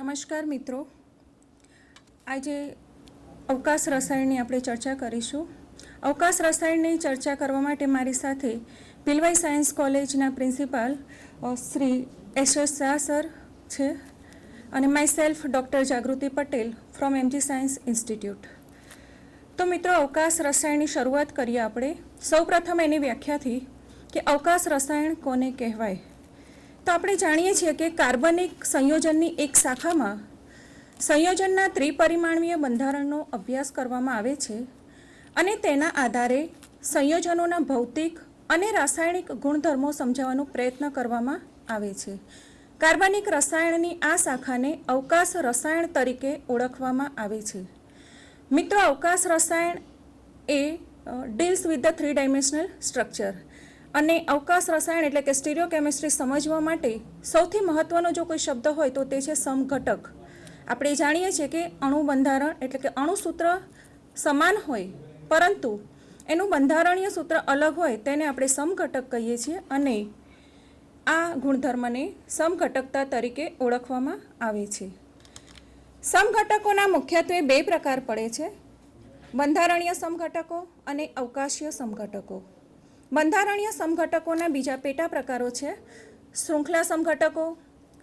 નમસ્કાર મિત્રો, આજે અવકાશ રસાયણની આપણે ચર્ચા કરીશું. અવકાશ રસાયણની ચર્ચા કરવા માટે મારી સાથે ભીલવાઈ સાયન્સ કોલેજના principal Shri S S. Shah sir છે અને myself doctor Jagruti Patel from MG science institute. તો મિત્રો, અવકાશ રસાયણની શરૂઆત કરીએ આપણે. સૌપ્રથમ એની વ્યાખ્યાથી કે અવકાશ રસાયણ કોને કહેવાય. તો આપણે જાણીએ છીએ કે કાર્બનિક સંયોજનની એક શાખામાં સંયોજનના ત્રિપરિમાણીય બંધારણનો અભ્યાસ કરવામાં આવે છે અને તેના આધારે સંયોજનોના ભૌતિક અને રાસાયણિક ગુણધર્મો સમજાવવાનો પ્રયત્ન કરવામાં આવે છે. કાર્બનિક રસાયણની આ શાખાને અવકાશ રસાયણ તરીકે ઓળખવામાં આવે છે. મિત્રો, અવકાશ રસાયણ એ deals with the 3 dimensional structure અને અવકાશ રસાયણ એટલે કે સ્ટીરિયોકેમિસ્ટ્રી સમજવા માટે સૌથી મહત્વનો જો કોઈ શબ્દ હોય તો તે છે સમઘટક. આપણે જાણીએ છીએ કે અણુ બંધારણ એટલે કે અણુસૂત્ર સમાન હોય પરંતુ એનું બંધારણીય સૂત્ર અલગ હોય તેને આપણે સમઘટક કહીએ છીએ અને આ ગુણધર્મને સમઘટકતા તરીકે ઓળખવામાં આવે છે. સમઘટકોના મુખ્યત્વે 2 પ્રકાર પડે છે: બંધારણીય સમઘટકો અને અવકાશીય સમઘટકો. બંધારણીય સમઘટકોના બીજા પેટા પ્રકારો છે શૃંખલા સમઘટકો,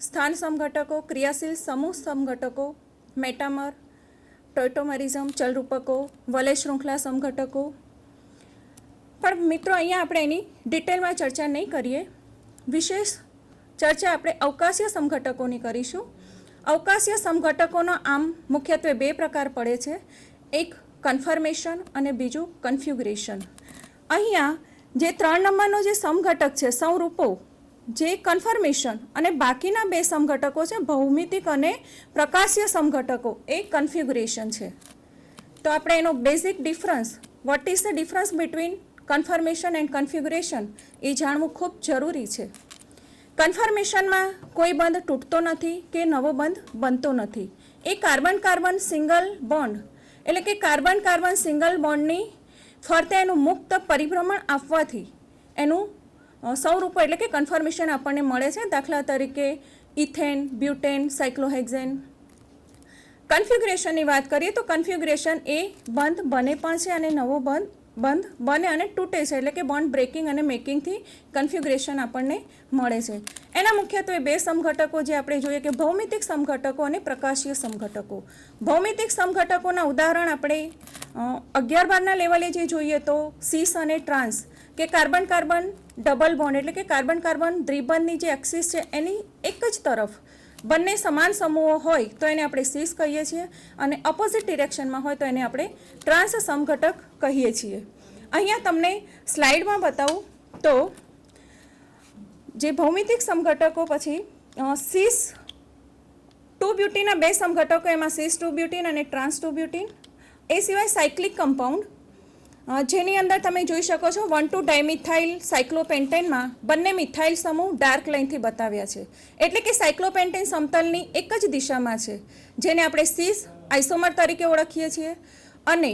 સ્થાન સમઘટકો, ક્રિયાશીલ સમૂહ સમઘટકો, મેટામર, ટોટોમરિઝમ, ચલરૂપકો, વલય શૃંખલા સમઘટકો. પણ મિત્રો, અહીંયા આપણે એની ડિટેલમાં ચર્ચા નહીં કરીએ. વિશેષ ચર્ચા આપણે અવકાશીય સમઘટકોની કરીશું. અવકાશીય સમઘટકોનો આમ મુખ્યત્વે 2 પ્રકાર પડે છે: એક કન્ફર્મેશન અને બીજું કન્ફ્યુગરેશન. અહીંયા જે 3 નંબરનો જે સમઘટક છે સંરૂપો, જે કન્ફર્મેશન, અને બાકીના 2 સમઘટકો છે ભૌમિતિક અને પ્રકાશીય સમઘટકો, એ કન્ફિગ્યુરેશન છે. તો આપણે એનો basic difference, what is the difference between conformation and configuration, એ જાણવું ખૂબ જરૂરી છે. કન્ફર્મેશનમાં કોઈ બંધ તૂટતો નથી કે નવો બંધ બનતો નથી. એ કાર્બન કાર્બન સિંગલ બોન્ડ એટલે કે કાર્બન કાર્બન સિંગલ બોન્ડની ફરતે એનું મુક્ત પરિભ્રમણ આપવાથી એનું સંરૂપો એટલે કે કન્ફર્મેશન આપણને મળે છે. દાખલા તરીકે ઇથેન, બ્યુટેન, સાયક્લોહેક્ઝેન. કન્ફિગ્યુરેશનની વાત કરીએ તો કન્ફિગ્યુરેશન એ બંધ બને પણ છે અને નવો બંધ બને અને તૂટે છે, એટલે કે બોન્ડ બ્રેકિંગ અને મેકિંગથી કન્ફિગ્યુરેશન આપણને મળે છે. એના મુખ્યત્વે 2 સમઘટકો જે આપણે જોઈએ કે ભૌમિતિક સમઘટકો અને પ્રકાશીય સમઘટકો. ભૌમિતિક સમઘટકોના ઉદાહરણ આપણે 11-12ના લેવલે જે જોઈએ તો સીસ અને ટ્રાન્સ, કે કાર્બન કાર્બન ડબલ બોન્ડ એટલે કે કાર્બન કાર્બન દ્વિબંધની જે એક્સિસ છે એની એક જ તરફ બંને સમાન સમૂહો હોય તો એને આપણે સીસ કહીએ છીએ અને ઓપોઝિટ ડિરેક્શનમાં હોય તો એને આપણે ટ્રાન્સ સમઘટક કહીએ છીએ. અહીંયા તમને સ્લાઇડમાં બતાવું તો જે ભૌમિતિક સમઘટકો પછી સીસ 2 બ્યુટીના 2 સમઘટકો, એમાં સીસ 2 બ્યુટીન અને ટ્રાન્સ 2 બ્યુટીન. એ સિવાય સાયક્લિક કમ્પાઉન્ડ, જેની અંદર તમે જોઈ શકો છો 1,2 ડાયમિથાઇલ સાયક્લોપેન્ટેનમાં બંને મિથાઇલ સમૂહ ડાર્ક લાઇનથી બતાવ્યા છે. એટલે કે સાયક્લોપેન્ટેન સમતલની એક જ દિશામાં છે, જેને આપણે સીસ આઇસોમર તરીકે ઓળખીએ છીએ. અને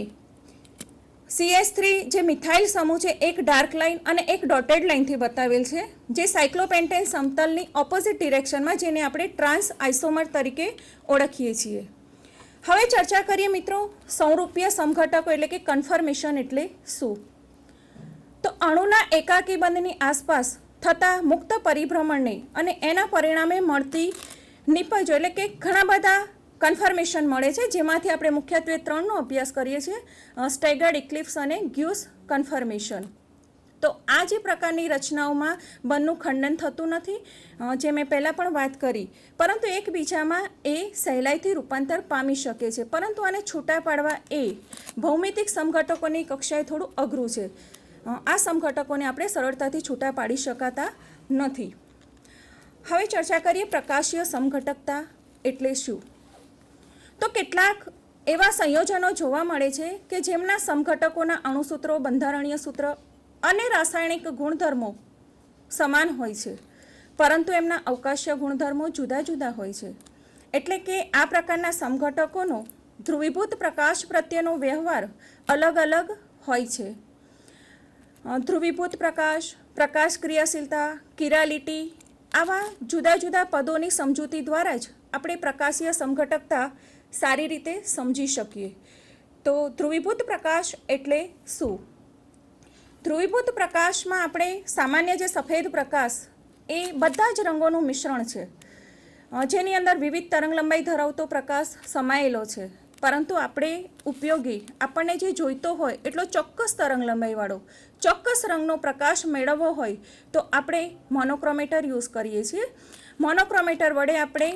CS3 જે મિથાઇલ સમૂહ છે એક ડાર્ક લાઇન અને એક ડોટેડ લાઇનથી બતાવેલ છે, જે સાયક્લોપેન્ટેન સમતલની ઓપોઝિટ ડિરેક્શનમાં, જેને આપણે ટ્રાન્સ આઇસોમર તરીકે ઓળખીએ છીએ. હવે ચર્ચા કરીએ મિત્રો સંરૂપીય સમઘટકો એટલે કે કન્ફર્મેશન એટલે શું. તો અણુના એકાકી બંધની આસપાસ થતા મુક્ત પરિભ્રમણને અને એના પરિણામે મળતી નિપજો એટલે કે ઘણા બધા કન્ફર્મેશન મળે છે, જેમાંથી આપણે મુખ્યત્વે 3નો અભ્યાસ કરીએ છીએ: સ્ટેગર્ડ, ઇક્લિપ્સ અને ગ્યુસ કન્ફર્મેશન. તો આ જે પ્રકારની રચનાઓમાં બંધનું ખંડન થતું નથી, જે મેં પહેલાં પણ વાત કરી, પરંતુ એકબીજામાં એ સહેલાઈથી રૂપાંતર પામી શકે છે. પરંતુ આને છૂટા પાડવા એ ભૌમિતિક સમઘટકોની કક્ષાએ થોડું અઘરું છે. આ સમઘટકોને આપણે સરળતાથી છૂટા પાડી શકાતા નથી. હવે ચર્ચા કરીએ પ્રકાશીય સમઘટકતા એટલે શું. તો કેટલાક એવા સંયોજનો જોવા મળે છે કે જેમના સમઘટકોના અણુસૂત્રો, બંધારણીય સૂત્ર અને રાસાયણિક ગુણધર્મો સમાન હોય છે, પરંતુ એમના અવકાશીય ગુણધર્મો જુદા જુદા હોય છે. એટલે કે આ પ્રકારના સમઘટકોનો ધ્રુવીભૂત પ્રકાશ પ્રત્યેનો વ્યવહાર અલગ અલગ હોય છે. ધ્રુવીભૂત પ્રકાશ, પ્રકાશ ક્રિયાશીલતા, કિરાલિટી, આવા જુદા જુદા પદોની સમજૂતી દ્વારા જ આપણે પ્રકાશીય સમઘટકતા સારી રીતે સમજી શકીએ. તો ધ્રુવીભૂત પ્રકાશ એટલે શું? ધ્રુવીભૂત પ્રકાશમાં આપણે સામાન્ય જે સફેદ પ્રકાશ એ બધા જ રંગોનું મિશ્રણ છે, જેની અંદર વિવિધ તરંગલંબાઈ ધરાવતો પ્રકાશ સમાયેલો છે. પરંતુ આપણે ઉપયોગી આપણને જે જોઈતો હોય એટલો ચોક્કસ તરંગલંબાઈવાળો ચોક્કસ રંગનો પ્રકાશ મેળવવો હોય તો આપણે મોનોક્રોમેટર યુઝ કરીએ છીએ. મોનોક્રોમેટર વડે આપણે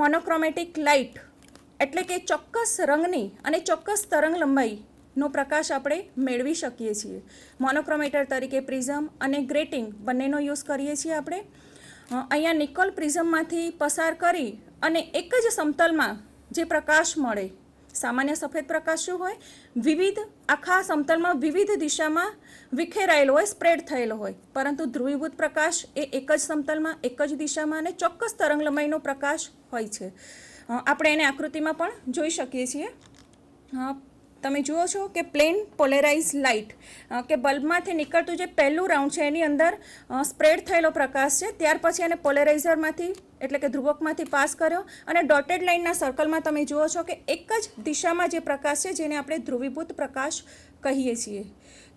મોનોક્રોમેટિક લાઇટ એટલે કે ચોક્કસ રંગની અને ચોક્કસ તરંગલંબાઈનો પ્રકાશ આપણે મેળવી શકીએ છીએ. મોનોક્રોમેટર તરીકે પ્રિઝમ અને ગ્રેટિંગ બંનેનો યુઝ કરીએ છીએ આપણે. અહીંયા નિકોલ પ્રિઝમમાંથી પસાર કરી અને એક જ સમતલમાં જે પ્રકાશ મળે, સામાન્ય સફેદ પ્રકાશ શું હોય, વિવિધ આખા સમતલમાં વિવિધ દિશામાં વિખેરાયેલો હોય, સ્પ્રેડ થયેલો હોય. પરંતુ ધ્રુવીભૂત પ્રકાશ એ એક જ સમતલમાં એક જ દિશામાં અને ચોક્કસ તરંગલંબાઈનો પ્રકાશ હોય છે. આપણે એને આકૃતિમાં પણ જોઈ શકીએ છીએ. તમે જુઓ છો કે પ્લેન પોલેરાઇઝ લાઇટ કે બલ્બમાંથી નીકળતું જે પહેલું રાઉન્ડ છે એની અંદર સ્પ્રેડ થયેલો પ્રકાશ છે. ત્યાર પછી એને પોલેરાઇઝરમાંથી એટલે કે ધ્રુવકમાંથી પાસ કર્યો અને ડોટેડ લાઇનના સર્કલમાં તમે જુઓ છો કે એક જ દિશામાં જે પ્રકાશ છે જેને આપણે ધ્રુવીભૂત પ્રકાશ કહીએ છીએ.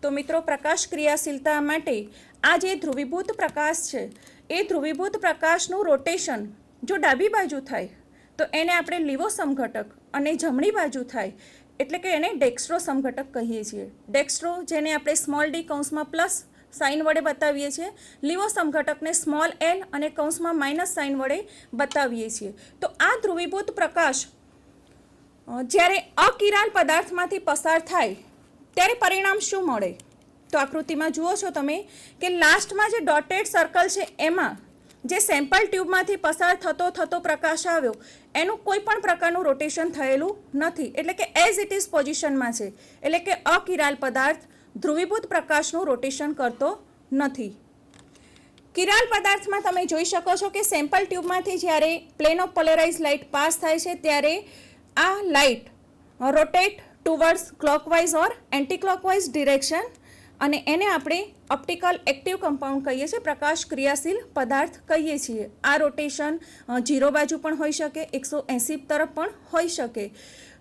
તો મિત્રો, પ્રકાશ ક્રિયાશીલતા માટે આ જે ધ્રુવીભૂત પ્રકાશ છે એ ધ્રુવીભૂત પ્રકાશનું રોટેશન જો ડાબી બાજુ થાય તો એને આપણે લીવો સમઘટક અને જમણી બાજુ થાય એટલે કે એને ડેક્સ્ટ્રો સમઘટક કહીએ છીએ. ડેક્સ્ટ્રો જેને આપણે સ્મોલ ડી કૌંસમાં પ્લસ સાઇન વડે બતાવીએ છીએ, લીવો સમઘટકને સ્મોલ એલ અને કૌંસમાં માઇનસ સાઇન વડે બતાવીએ છીએ. તો આ ધ્રુવીભૂત પ્રકાશ જ્યારે અકિરાલ પદાર્થમાંથી પસાર થાય ત્યારે પરિણામ શું મળે? તો આકૃતિમાં જુઓ છો તમે કે લાસ્ટમાં જે ડોટેડ સર્કલ છે એમાં જે સેમ્પલ ટ્યુબમાંથી પસાર થતો પ્રકાશ આવ્યો એનું કોઈ પણ પ્રકારનું રોટેશન થયેલું નથી, એટલે કે એઝ ઇટ ઇઝ પોઝિશનમાં છે. એટલે કે અકિરાલ પદાર્થ ધ્રુવીભૂત પ્રકાશનું રોટેશન કરતો નથી. કિરાલ પદાર્થમાં તમે જોઈ શકો છો કે સેમ્પલ ટ્યુબમાંથી જ્યારે પ્લેન ઓફ પોલેરાઇઝ લાઇટ પાસ થાય છે ત્યારે આ લાઇટ રોટેટ ટુવર્ડ્સ ક્લોકવાઇઝ ઓર એન્ટી ક્લોકવાઇઝ ડિરેક્શન, અને એને આપણે ઓપ્ટિકલ એક્ટિવ કમ્પાઉન્ડ કહીએ છીએ, પ્રકાશ ક્રિયાશીલ પદાર્થ કહીએ છીએ. આ રોટેશન 0 બાજુ પણ હોઈ શકે, 180 તરફ પણ હોઈ શકે.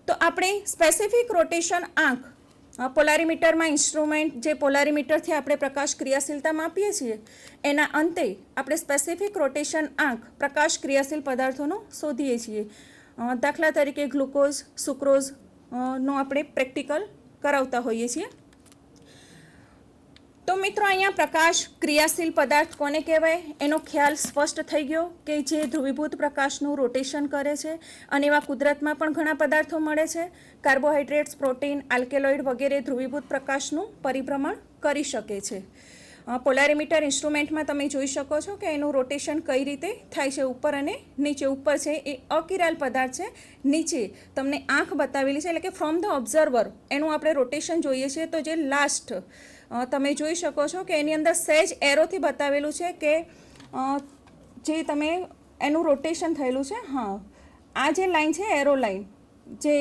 તો આપણે સ્પેસિફિક રોટેશન આંક પોલારીમીટરમાં ઇન્સ્ટ્રુમેન્ટ જે પોલારીમીટરથી આપણે પ્રકાશ ક્રિયાશીલતા માપીએ છીએ એના અંતે આપણે સ્પેસિફિક રોટેશન આંક પ્રકાશ ક્રિયાશીલ પદાર્થોનો શોધીએ છીએ. દાખલા તરીકે ગ્લુકોઝ, સુક્રોઝ નો આપણે પ્રેક્ટિકલ કરાવતા હોઈએ છીએ. તો મિત્રો, અહીંયા પ્રકાશ ક્રિયાશીલ પદાર્થ કોને કહેવાય એનો ખ્યાલ સ્પષ્ટ થઈ ગયો કે જે ધ્રુવીભૂત પ્રકાશનું રોટેશન કરે છે. અને એવા કુદરતમાં પણ ઘણા પદાર્થો મળે છે. કાર્બોહાઈડ્રેટ્સ, પ્રોટીન, આલ્કેલોઇડ વગેરે ધ્રુવીભૂત પ્રકાશનું પરિભ્રમણ કરી શકે છે. પોલારીમીટર ઇન્સ્ટ્રુમેન્ટમાં તમે જોઈ શકો છો કે એનું રોટેશન કઈ રીતે થાય છે, ઉપર અને નીચે. ઉપર છે એ અકિરાલ પદાર્થ છે, નીચે તમને આંખ બતાવેલી છે, એટલે કે ફ્રોમ ધ ઓબ્ઝર્વર એનું આપણે રોટેશન જોઈએ છીએ. તો જે લાસ્ટ તમે જોઈ શકો છો કે એની અંદર સહેજ એરોથી બતાવેલું છે કે જે તમે એનું રોટેશન થયેલું છે. હા, આ જે લાઈન છે એરો લાઈન જે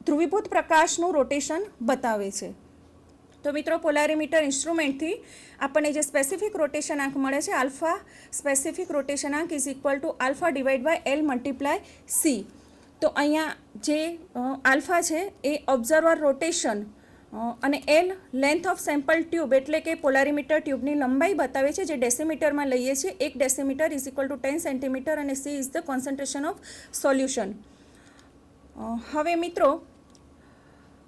ધ્રુવીભૂત પ્રકાશનું રોટેશન બતાવે છે. તો મિત્રો, પોલારીમીટર ઇન્સ્ટ્રુમેન્ટથી આપણને જે સ્પેસિફિક રોટેશન આંક મળે છે, આલ્ફા સ્પેસિફિક રોટેશન આંક is equal to alpha divide by L multiply C. તો અહીંયા જે આલ્ફા છે એ ઓબ્ઝર્વર રોટેશન અને L length of sample tube એટલે કે પોલારીમીટર ટ્યુબની લંબાઈ બતાવે છે, જે ડેસીમીટરમાં લઈએ છીએ. 1 decimetre is equal to 10 centimetre અને C is the concentration of solution. હવે મિત્રો,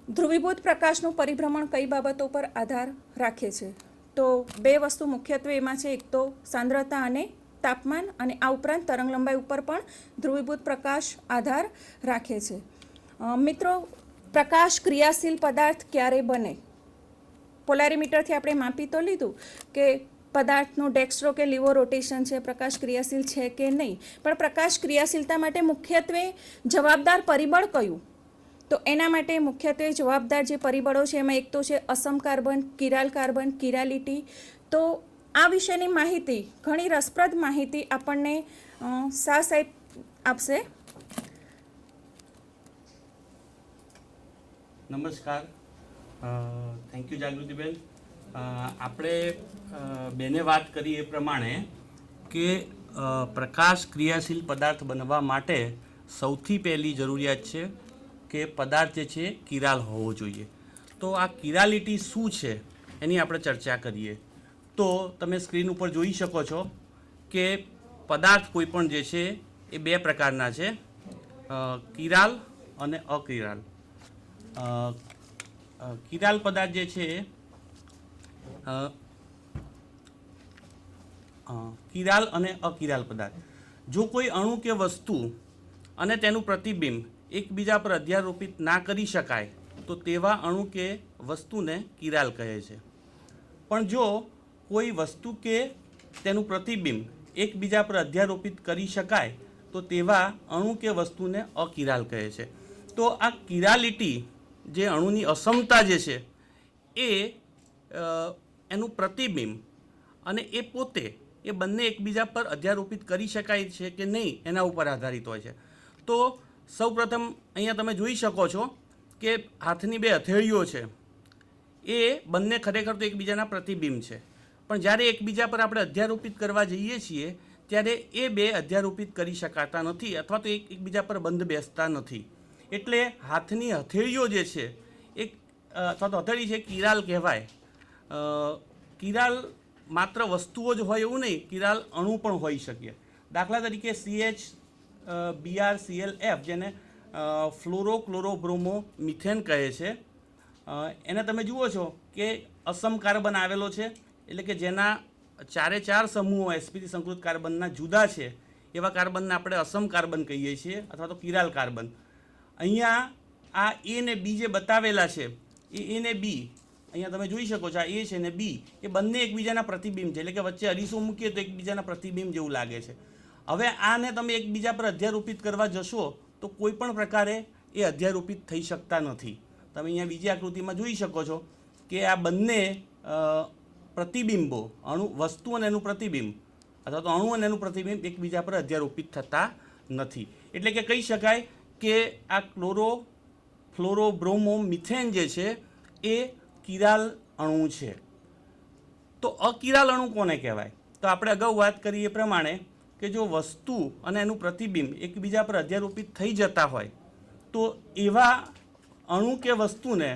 ધ્રુવીભૂત પ્રકાશનું પરિભ્રમણ કઈ બાબતો પર આધાર રાખે છે? તો બે વસ્તુ મુખ્યત્વે એમાં છે. એક તો સાંદ્રતા અને તાપમાન, અને આ ઉપરાંત તરંગલંબાઈ ઉપર પણ ધ્રુવીભૂત પ્રકાશ આધાર રાખે છે. મિત્રો, પ્રકાશ ક્રિયાશીલ પદાર્થ ક્યારે બને? પોલારીમીટરથી આપણે માપી તો લીધું કે પદાર્થનું ડેક્સ્ટ્રો કે લીવો રોટેશન છે, પ્રકાશ ક્રિયાશીલ છે કે નહીં. પણ પ્રકાશ ક્રિયાશીલતા માટે મુખ્યત્વે જવાબદાર પરિબળ કયું? તો એના માટે મુખ્યત્વે જવાબદાર જે પરિબળો છે એમાં એક તો છે Assam carbon, chiral carbon, chirality. તો આ વિશેની માહિતી, ઘણી રસપ્રદ માહિતી આપણને શાહ સાહેબ આપશે. નમસ્કાર, થેન્ક યુ જાગૃતિબેન. આપણે બેને વાત કરી એ પ્રમાણે કે પ્રકાશ ક્રિયાશીલ પદાર્થ બનવા માટે સૌથી પહેલી જરૂરિયાત છે કે પદાર્થ જે છે કિરાલ હોવો જોઈએ. તો આ કિરાલિટી શું છે એની આપણે ચર્ચા કરીએ. તો તમે સ્ક્રીન ઉપર જોઈ શકો છો કે પદાર્થ કોઈ પણ જે છે એ બે પ્રકારના છે, કિરાલ અને અકિરાલ. કિરાલ પદાર્થ જે છે કિરાલ અને અકિરાલ પદાર્થ, જો કોઈ અણુ કે વસ્તુ અને તેનું પ્રતિબિંબ એકબીજા પર અધ્યારોપિત ના કરી શકાય તો તેવા અણુ કે વસ્તુને કિરાલ કહે છે. પણ જો કોઈ વસ્તુ કે તેનું પ્રતિબિંબ એકબીજા પર અધ્યારોપિત કરી શકાય તો તેવા અણુ કે વસ્તુને અકિરાલ કહે છે. તો આ કિરાલિટી જે અણુની અસમતા જે છે એ એનું પ્રતિબિંબ અને એ પોતે એ બંને એકબીજા પર અધ્યારોપિત કરી શકાય છે કે નહીં એના ઉપર આધારિત હોય છે. તો સૌપ્રથમ અહીંયા તમે જોઈ શકો છો કે હાથની બે હથેળીઓ છે એ બંને ખરેખર તો એકબીજાના પ્રતિબિંબ છે, પણ જ્યારે એકબીજા પર આપણે અધ્યારોપિત કરવા જઈએ છીએ ત્યારે એ બે અધ્યારોપિત કરી શકાતા નથી અથવા તો એકબીજા પર બંધ બેસતા નથી. એટલે હાથની હથેળીઓ જે છે એ અથવા તો હથેળી છે કિરાલ કહેવાય. કિરાલ માત્ર વસ્તુઓ જ હોય એવું નહીં, કિરાલ અણુ પણ હોઈ શકે. દાખલા તરીકે CH BrClF જેને ફ્લોરોક્લોરોબ્રોમો મિથેન કહે છે, એને તમે જુઓ છો કે અસમ કાર્બન આવેલો છે, એટલે કે જેના ચારે ચાર સમૂહો sp3 સંકૃત કાર્બનના જુદા છે એવા કાર્બનને આપણે અસમ કાર્બન કહીએ છીએ અથવા તો કિરાલ કાર્બન. અહીંયા આ A ને B જે બતાવેલા છે એ A ને B અહીંયા તમે જોઈ શકો છો, આ A છે ને B એ બંને એકબીજાના પ્રતિબિંબ છે, એટલે કે વચ્ચે અરીસો મૂકીએ તો એકબીજાના પ્રતિબિંબ જેવું લાગે છે. હવે આને તમે એકબીજા પર અધ્યારોપિત કરવા જશો તો કોઈ પણ પ્રકારે એ અધ્યારોપિત થઈ શકતા નથી. તમે અહીંયા બીજી આકૃતિમાં જોઈ શકો છો કે આ બંને પ્રતિબિંબો અણુ વસ્તુ અને એનું પ્રતિબિંબ અથવા તો અણુ અને એનું પ્રતિબિંબ એકબીજા પર અધ્યારોપિત થતા નથી. એટલે કે કહી શકાય કે આ ફ્લોરોબ્રોમો મિથેન જે છે એ કિરાલ અણુ છે. તો અકિરાલ અણુ કોને કહેવાય? તો આપણે અગાઉ વાત કરી એ પ્રમાણે કે જો વસ્તુ અને એનું પ્રતિબિંબ એકબીજા પર અધ્યારોપિત થઈ જતા હોય તો એવા અણુ કે વસ્તુને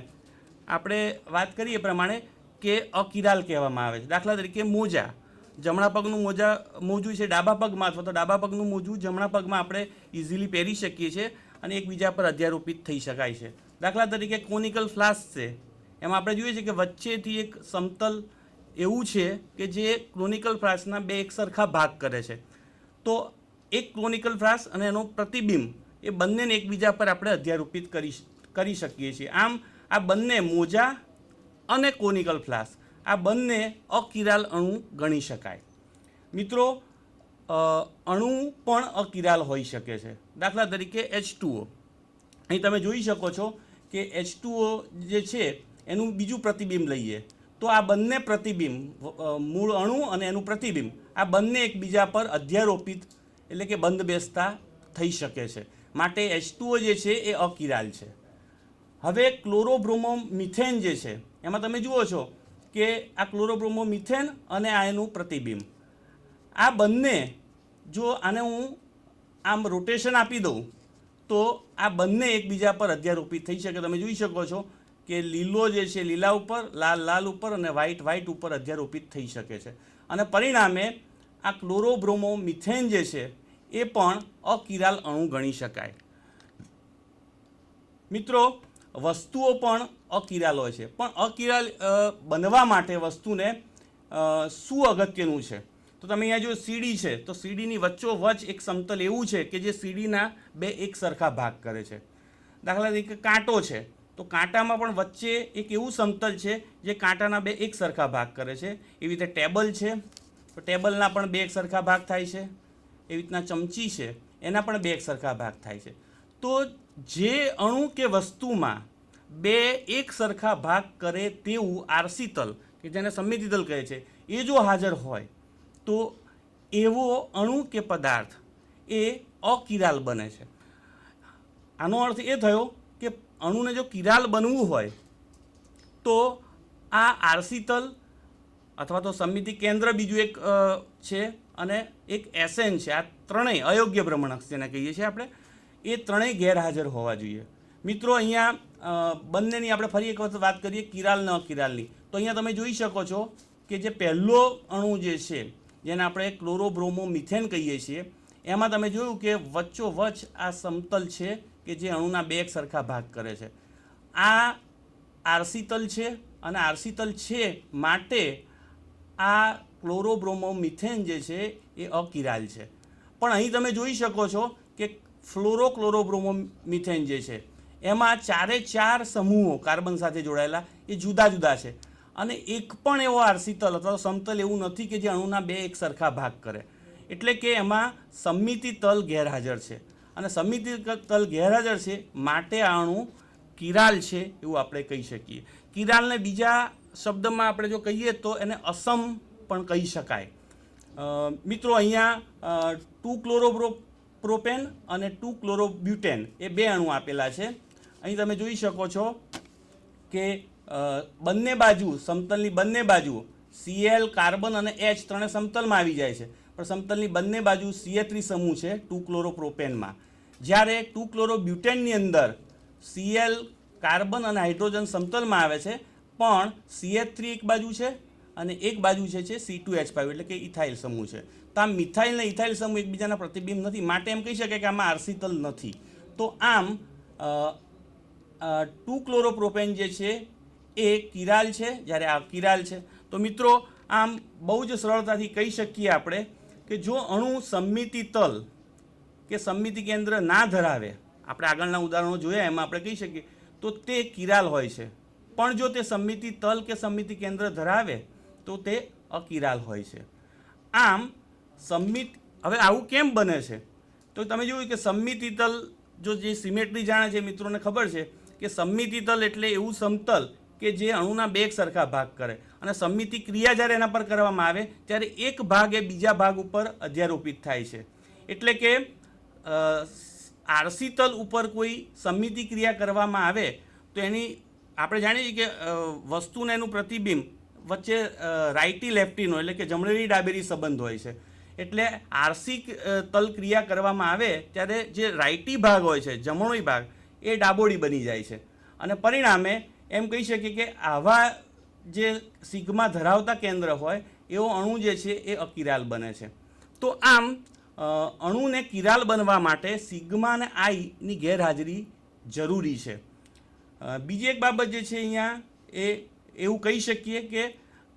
આપણે વાત કરીએ પ્રમાણે કે અકિરાલ કહેવામાં આવે છે. દાખલા તરીકે મોજા, જમણા પગનું મોજું છે ડાબા પગમાં અથવા તો ડાબા પગનું મોજું જમણા પગમાં આપણે ઇઝીલી પહેરી શકીએ છીએ અને એકબીજા પર અધ્યારોપિત થઈ શકાય છે. દાખલા તરીકે કોનિકલ ફ્લાસ્ક છે, એમાં આપણે જોઈએ છીએ કે વચ્ચેથી એક સમતલ એવું છે કે જે ક્રોનિકલ ફ્લાસ્કના બે એક સરખા ભાગ કરે છે. તો એક ક્રોનિકલ ફ્લાસ્ક અને એનો પ્રતિબિંબ એ બંનેને એકબીજા પર આપણે અધ્યારોપિત કરી શકીએ છીએ. આમ આ બંને મોજા અને કોનિકલ ફ્લાસ્ક આ બંને અકિરાલ અણુ ગણી શકાય. મિત્રો, અણુ પણ અકિરાલ હોઈ શકે છે. દાખલા તરીકે H2O, અહીં તમે જોઈ શકો છો કે H2O જે છે એનું બીજું પ્રતિબિંબ લઈએ તો આ બંને પ્રતિબિંબ મૂળ અણુ અને એનું પ્રતિબિંબ આ બંને એકબીજા પર અધ્યારોપિત એટલે કે બંધ બેસતા થઈ શકે છે. માટે H2O જે છે એ અકિરાલ છે. હવે ક્લોરોબ્રોમો મિથેન જે છે એમાં તમે જુઓ છો કે આ ક્લોરોબ્રોમો મિથેન અને આ એનું પ્રતિબિંબ આ બંને જો આને હું આમ રોટેશન આપી દઉં તો આ બંને એકબીજા પર અધ્યારોપિત થઈ શકે. તમે જોઈ શકો છો કે લીલો જે છે લીલા ઉપર, લાલ ઉપર અને વ્હાઇટ ઉપર અધ્યારોપિત થઈ શકે છે અને પરિણામે આ ક્લોરોબ્રોમો મિથેન જે છે એ પણ અકિરાલ અણુ ગણી શકાય. મિત્રો, વસ્તુઓ પણ અકિરાલ હોય છે, પણ અકિરાલ બનવા માટે વસ્તુને શું અગત્યનું છે? તો તમે અહીંયા જો સીડી છે તો સીડીની વચ્ચોવચ્ચ એક સમતલ એવું છે કે જે સીડીના બે એક સરખા ભાગ કરે છે. દાખલા તરીકે કાંટો છે તો કાંટામાં પણ વચ્ચે એક એવું સમતલ છે જે કાંટાના બે એક સરખા ભાગ કરે છે. એવી રીતે ટેબલ છે તો ટેબલના પણ બે એક સરખા ભાગ થાય છે. એવી રીતના ચમચી છે એના પણ બે એક સરખા ભાગ થાય છે. તો જે અણુ કે વસ્તુમાં બે એક સરખા ભાગ કરે તેવું આરસી તલ કે જેને સમમિતિ તલ કહે છે એ જો હાજર હોય તો એવો અણુ કે પદાર્થ એ અકિરાલ બને છે. આનો અર્થ એ થયો કે અણુને જો કિરાલ બનવું હોય તો આ આરસી તલ અથવા તો સમિતિ કેન્દ્ર બીજું એક છે અને એક એસએન છે. આ ત્રણેય અયોગ્ય ભ્રમણક જેને કહીએ છીએ આપણે, એ ત્રણેય ગેરહાજર હોવા જોઈએ. મિત્રો અહીંયા બંનેની આપણે ફરી એક વખત વાત કરીએ કિરાલ ન કિરાલની, તો અહીંયા તમે જોઈ શકો છો કે જે પહેલો અણુ જે છે જેને આપણે ક્લોરોબ્રોમો મિથેન કહીએ છીએ, એમાં તમે જોયું કે વચ્ચોવચ્ચ આ સમતલ છે કે જે અણુના બે એક સરખા ભાગ કરે છે. આ આરસી તલ છે અને આરસી તલ છે માટે આ ક્લોરોબ્રોમો મિથેન જે છે એ અકિરાલ છે. પણ અહીં તમે જોઈ શકો છો કે ક્લોરોબ્રોમો મિથેન જે છે એમાં ચારે ચાર સમૂહો કાર્બન સાથે જોડાયેલા એ જુદા જુદા છે અને એક પણ એવો આરસી તલ અથવા સમતલ એવું નથી કે જે અણુના બે એક સરખા ભાગ કરે. એટલે કે એમાં સમમિતિ તલ ગેરહાજર છે અને સમમિતિ તલ ગેરહાજર છે માટે આ અણુ કિરાલ છે એવું આપણે કહી શકીએ. કિરાલને બીજા શબ્દમાં આપણે જો કહીએ તો એને અસમ પણ કહી શકાય. મિત્રો અહીંયા 2 ક્લોરોપ્રોપેન અને 2 ક્લોરોબ્યુટેન એ બે અણુ આપેલા છે. અહીં તમે જોઈ શકો છો કે બંને બાજુ સમતલની બંને બાજુ Cl કાર્બન અને H ત્રણે સમતલમાં આવી જાય છે, પણ સમતલની બંને બાજુ CH3 સમૂહ છે 2 ક્લોરોપ્રોપેનમાં. જ્યારે 2 ક્લોરોબ્યુટેનની અંદર Cl કાર્બન અને હાઇડ્રોજન સમતલમાં આવે છે, પણ CH3 એક બાજુ છે અને એક બાજુ છે C2H5 એટલે કે ઇથાઇલ સમૂહ છે. તો આમ મિથાઇલ અને ઇથાઇલ સમૂહ એકબીજાના પ્રતિબિંબ નથી, માટે એમ કહી શકાય કે આમાં આરસી તલ નથી. તો આમ 2 ક્લોરોપ્રોપેન જે છે એ કિરાલ છે, જ્યારે આ કિરાલ છે. તો મિત્રો આમ બહુ જ સરળતાથી કહી શકીએ આપણે કે જો અણુ સમમિતિ તલ કે સમમિતિ કેન્દ્ર ના ધરાવે, આપણે આગળના ઉદાહરણો જોયા એમાં આપણે કહી શકીએ તો તે કિરાલ હોય છે. પણ જો તે સમમિતિ તલ કે સમમિતિ કેન્દ્ર ધરાવે તો તે અકિરાલ હોય છે. આમ હવે આવું કેમ બને છે? તો તમે જોયું કે સમમિતિ તલ, જો જે સિમેટ્રી જાણે છે મિત્રોને ખબર છે કે સમમિતિ તલ એટલે એવું સમતલ કે જે અણુના બે એક સરખા ભાગ કરે અને સમમિતિ ક્રિયા જ્યારે એના પર કરવામાં આવે ત્યારે એક ભાગ એ બીજા ભાગ ઉપર અધ્યારોપિત થાય છે. એટલે કે આરસી તલ ઉપર કોઈ સમમિતિ ક્રિયા કરવામાં આવે તો એની આપણે જાણીએ છીએ કે વસ્તુને એનું પ્રતિબિંબ વચ્ચે રાઇટી લેફ્ટીનો એટલે કે જમણેરી ડાબેરી સંબંધ હોય છે. એટલે આરસી તલ ક્રિયા કરવામાં આવે ત્યારે જે રાઇટી ભાગ હોય છે, જમણોઈ ભાગ, એ ડાબોડી બની જાય છે અને પરિણામે એમ કહી શકીએ કે આવા જે સિગ્મા ધરાવતા કેન્દ્ર હોય એવો અણુ જે છે એ અકિરાલ બને છે. તો આમ અણુને કિરાલ બનવા માટે સિગ્મા અને આઈની ગેરહાજરી જરૂરી છે. બીજી એક બાબત જે છે અહીંયા એ એવું કહી શકીએ કે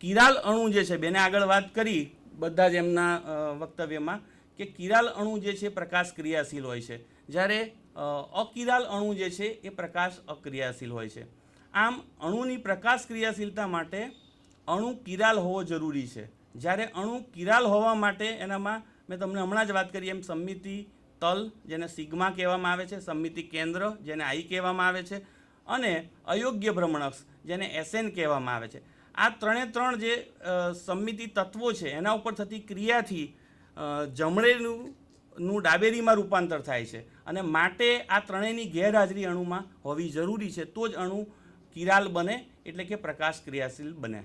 કિરાલ અણુ જે છે, બેને આગળ વાત કરી બધા જ એમના વક્તવ્યમાં કે કિરાલ અણુ જે છે પ્રકાશ ક્રિયાશીલ હોય છે, જ્યારે અકિરાલ અણુ જે છે એ પ્રકાશ અક્રિયાશીલ હોય છે. આમ અણુની પ્રકાશ ક્રિયાશીલતા માટે અણુ કિરાલ હોવો જરૂરી છે. જ્યારે અણુ કિરાલ હોવા માટે એનામાં મેં તમને હમણાં જ વાત કરી એમ સમમિતિ તલ જેને સિગ્મા કહેવામાં આવે છે, સમમિતિ કેન્દ્ર જેને આઈ કહેવામાં આવે છે અને અયોગ્ય ભ્રમણક જેને એસએન કહેવામાં આવે છે. આ ત્રણ જે સમમિતિ તત્વો છે એના ઉપર થતી ક્રિયાથી જમણેનું ડાબેરીમાં રૂપાંતર થાય છે અને માટે આ ત્રણેયની ગેરહાજરી અણુમાં હોવી જરૂરી છે, તો જ અણુ કિરાલ બને એટલે કે પ્રકાશ ક્રિયાશીલ બને.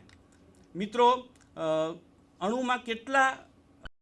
મિત્રો અણુમાં કેટલા